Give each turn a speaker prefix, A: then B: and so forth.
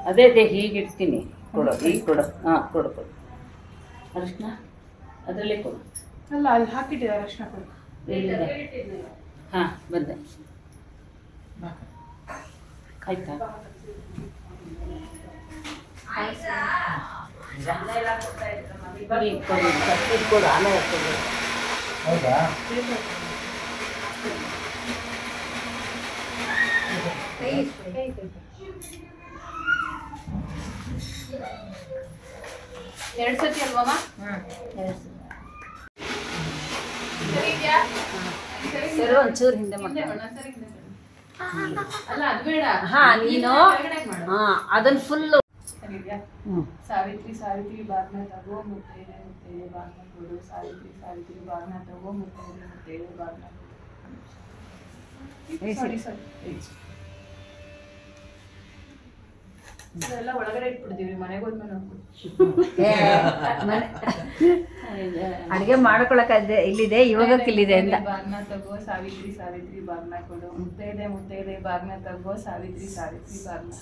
A: ಅದೇ ಅದೇ ಹೀಗಿಡ್ತೀನಿ. ಕೊಡು ಈಗ ಕೊಡು. ಹಾಂ ಕೊಡು ಕೊಡು. ಅರಿಶಿನ ಅದರಲ್ಲೇ ಕೊಡು.
B: ಅಲ್ಲ ಅಲ್ಲಿ ಹಾಕಿಟ್ಟಿದ್ದಾರೆ ಅರಿಶಿನ ಕೊಡು.
A: ಹಾಂ ಬಂದೆ. ಆಯ್ತಾ? ಕೊಡು ಆಮೇಲೆ ಕೊಡು.
C: ಹೌದಾ?
B: ಎರಡು ಸತಿ ಅಲ್ವಮ್ಮ?
A: ಸರಿ ಒಂಚೂರು ಹಿಂದೆ ಮಾಡಿ.
B: ಅಲ್ಲ ಅದು ಬೇಡ.
A: ಹಾಂ ನೀನು ಹಾಂ ಅದನ್ನು ಫುಲ್ಲು.
B: ಸಾವಿತ್ರಿ ಸಾವಿತ್ರಿ ಬಾಗ್ನ ತಗೋ ಮುತ್ತೈದೆ ಮುತ್ತೈದೆ ಬಾಗ್ನ ಕೊಡು. ಸಾವಿತ್ರಿ ಸಾವಿತ್ರಿ ಬಾಗ್ನ ತಗೋ ಮುತ್ತೈದೆ ಮುತ್ತೈದೆ ಬಾಗ್ನ ಕೊಡು. ಸರಿ ಎಲ್ಲ ಒಳಗಡೆ ಇಟ್ಬಿಡ್ತೀವಿ, ಮನೆಗೆ ಹೋದ್ಮೇಲೆ
A: ಅಡುಗೆ ಮಾಡ್ಕೊಳಕ್ಕೆ ಇಲ್ಲಿದೆ, ಇವಾಗಕ್ಕೆ ಇಲ್ಲಿದೆ ಅಂತ.
B: ಬಾಗ್ನ ತಗೋ ಸಾವಿತ್ರಿ ಸಾವಿತ್ರಿ ಬಾಗ್ನ ಕೊಡು. ಮುತ್ತೈದೆ ಮುತ್ತೈದೆ ಬಾಗ್ನ ತಗೋ ಸಾವಿತ್ರಿ ಸಾವಿತ್ರಿ ಬಾಗ್ನ.